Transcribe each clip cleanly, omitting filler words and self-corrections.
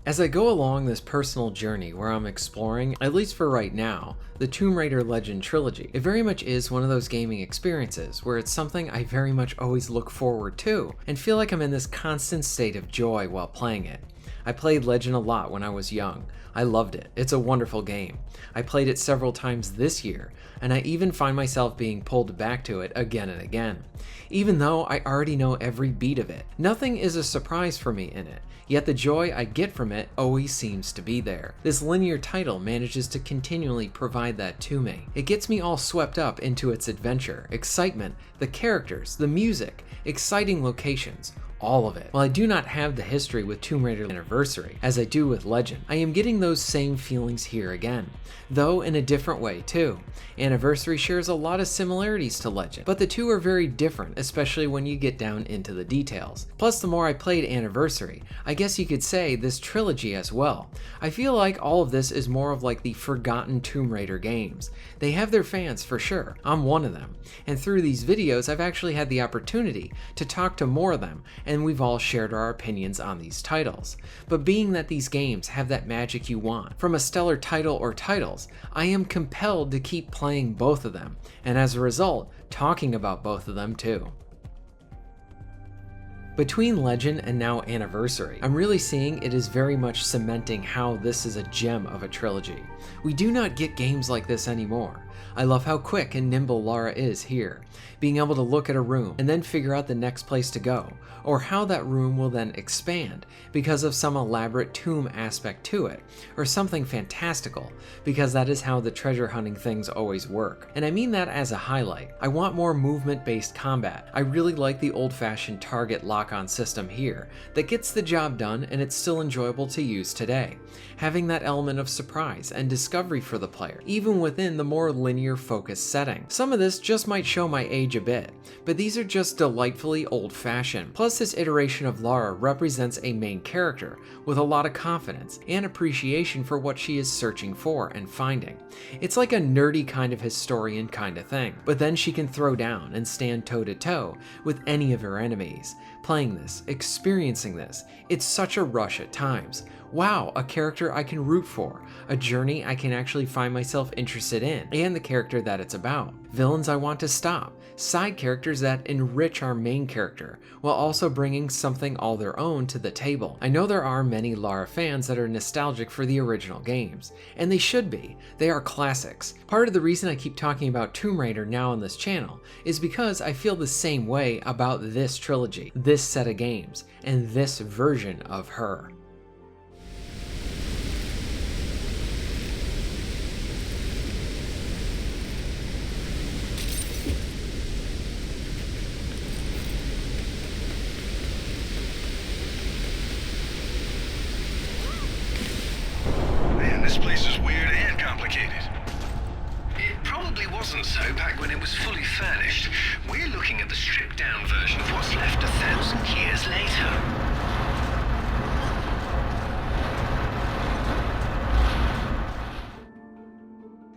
As I go along this personal journey where I'm exploring, at least for right now, the Tomb Raider Legend trilogy, it very much is one of those gaming experiences where it's something I very much always look forward to and feel like I'm in this constant state of joy while playing it. I played Legend a lot when I was young. I loved it. It's a wonderful game. I played it several times this year, and I even find myself being pulled back to it again and again. Even though I already know every beat of it, nothing is a surprise for me in it, yet the joy I get from it always seems to be there. This linear title manages to continually provide that to me. It gets me all swept up into its adventure, excitement, the characters, the music, exciting locations, all of it. While I do not have the history with Tomb Raider Anniversary as I do with Legend, I am getting those same feelings here again, though in a different way too. Anniversary shares a lot of similarities to Legend, but the two are very different, especially when you get down into the details. Plus, the more I played Anniversary, I guess you could say this trilogy as well, I feel like all of this is more of like the forgotten Tomb Raider games. They have their fans for sure, I'm one of them, and through these videos I've actually had the opportunity to talk to more of them, and we've all shared our opinions on these titles. But being that these games have that magic you want from a stellar title or titles, I am compelled to keep playing both of them, and as a result, talking about both of them too. Between Legend and now Anniversary, I'm really seeing it is very much cementing how this is a gem of a trilogy. We do not get games like this anymore. I love how quick and nimble Lara is here, being able to look at a room and then figure out the next place to go, or how that room will then expand because of some elaborate tomb aspect to it, or something fantastical, because that is how the treasure hunting things always work. And I mean that as a highlight. I want more movement-based combat. I really like the old-fashioned target lock-on system here that gets the job done and it's still enjoyable to use today, having that element of surprise and discovery for the player, even within the more linear focused setting. Some of this just might show my age a bit, but these are just delightfully old-fashioned. Plus, this iteration of Lara represents a main character with a lot of confidence and appreciation for what she is searching for and finding. It's like a nerdy kind of historian kind of thing, but then she can throw down and stand toe-to-toe with any of her enemies. Playing this, experiencing this, it's such a rush at times. Wow, a character I can root for, a journey I can actually find myself interested in, and the character that it's about. Villains I want to stop, side characters that enrich our main character, while also bringing something all their own to the table. I know there are many Lara fans that are nostalgic for the original games, and they should be. They are classics. Part of the reason I keep talking about Tomb Raider now on this channel is because I feel the same way about this trilogy, this set of games, and this version of her. This place is weird and complicated. It probably wasn't so back when it was fully furnished. We're looking at the stripped-down version of what's left 1,000 years later.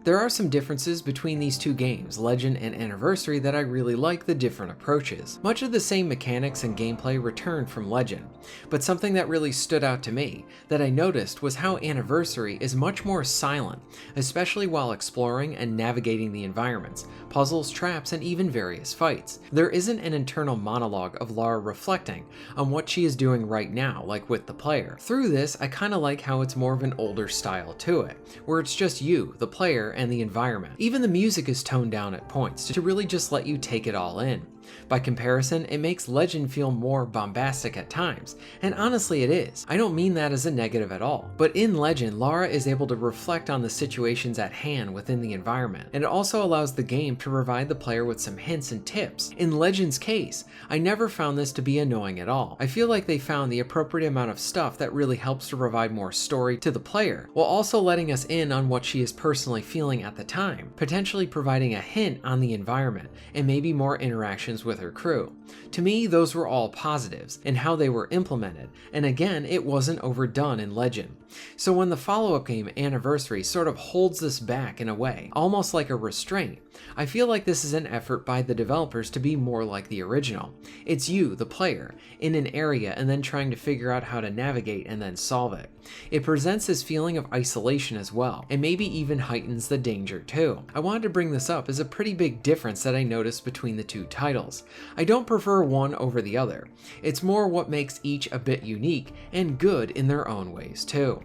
There are some differences between these two games, Legend and Anniversary, that I really like the different approaches. Much of the same mechanics and gameplay returned from Legend, but something that really stood out to me that I noticed was how Anniversary is much more silent, especially while exploring and navigating the environments, puzzles, traps, and even various fights. There isn't an internal monologue of Lara reflecting on what she is doing right now, like with the player. Through this, I kinda like how it's more of an older style to it, where it's just you, the player, and the environment. Even the music is toned down at points to really just let you take it all in. By comparison, it makes Legend feel more bombastic at times, and honestly it is. I don't mean that as a negative at all, but in Legend, Lara is able to reflect on the situations at hand within the environment, and it also allows the game to provide the player with some hints and tips. In Legend's case, I never found this to be annoying at all. I feel like they found the appropriate amount of stuff that really helps to provide more story to the player, while also letting us in on what she is personally feeling at the time, potentially providing a hint on the environment, and maybe more interactions with her crew. To me, those were all positives in how they were implemented, and again, it wasn't overdone in Legend. So when the follow-up game, Anniversary, sort of holds this back in a way, almost like a restraint, I feel like this is an effort by the developers to be more like the original. It's you, the player, in an area and then trying to figure out how to navigate and then solve it. It presents this feeling of isolation as well, and maybe even heightens the danger too. I wanted to bring this up as a pretty big difference that I noticed between the two titles. I don't prefer one over the other. It's more what makes each a bit unique and good in their own ways too.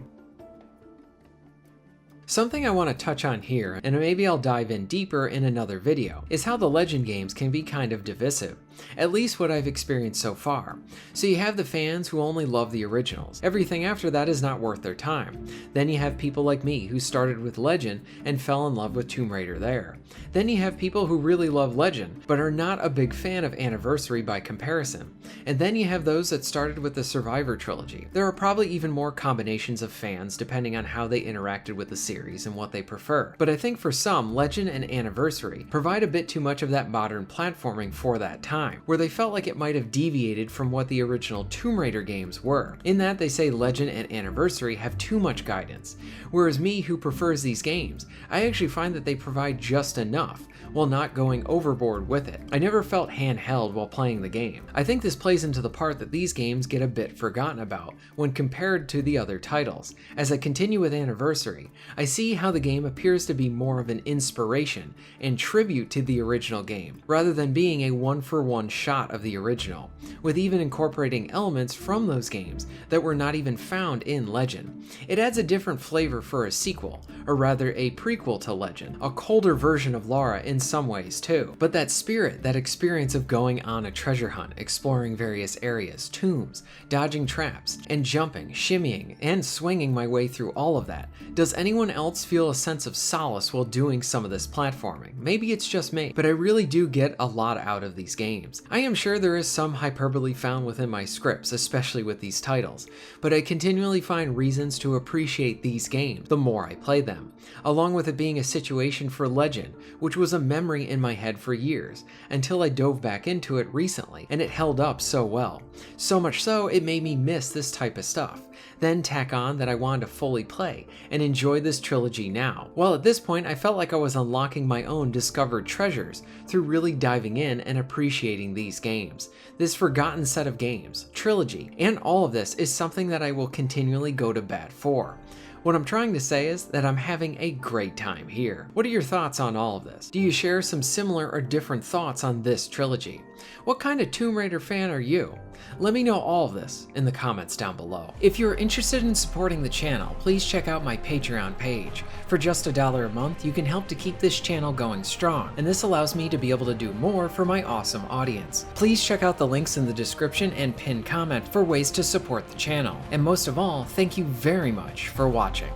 Something I want to touch on here, and maybe I'll dive in deeper in another video, is how the Legend games can be kind of divisive. At least what I've experienced so far. So you have the fans who only love the originals. Everything after that is not worth their time. Then you have people like me who started with Legend and fell in love with Tomb Raider there. Then you have people who really love Legend, but are not a big fan of Anniversary by comparison. And then you have those that started with the Survivor trilogy. There are probably even more combinations of fans depending on how they interacted with the series and what they prefer. But I think for some, Legend and Anniversary provide a bit too much of that modern platforming for that time, where they felt like it might have deviated from what the original Tomb Raider games were, in that they say Legend and Anniversary have too much guidance, whereas me, who prefers these games, I actually find that they provide just enough, while not going overboard with it. I never felt handheld while playing the game. I think this plays into the part that these games get a bit forgotten about when compared to the other titles. As I continue with Anniversary, I see how the game appears to be more of an inspiration and tribute to the original game, rather than being a one-for-one shot of the original, with even incorporating elements from those games that were not even found in Legend. It adds a different flavor for a sequel, or rather a prequel to Legend, a colder version of Lara in some ways too. But that spirit, that experience of going on a treasure hunt, exploring various areas, tombs, dodging traps, and jumping, shimmying, and swinging my way through all of that. Does anyone else feel a sense of solace while doing some of this platforming? Maybe it's just me, but I really do get a lot out of these games. I am sure there is some hyperbole found within my scripts, especially with these titles, but I continually find reasons to appreciate these games the more I play them, along with it being a situation for Legend, which was a memory in my head for years, until I dove back into it recently, and it held up so well. So much so, it made me miss this type of stuff. Then tack on that I wanted to fully play and enjoy this trilogy now. Well, at this point, I felt like I was unlocking my own discovered treasures through really diving in and appreciating these games. This forgotten set of games, trilogy, and all of this is something that I will continually go to bat for. What I'm trying to say is that I'm having a great time here. What are your thoughts on all of this? Do you share some similar or different thoughts on this trilogy? What kind of Tomb Raider fan are you? Let me know all of this in the comments down below. If you're interested in supporting the channel, please check out my Patreon page. For just $1 a month, you can help to keep this channel going strong, and this allows me to be able to do more for my awesome audience. Please check out the links in the description and pinned comment for ways to support the channel. And most of all, thank you very much for watching.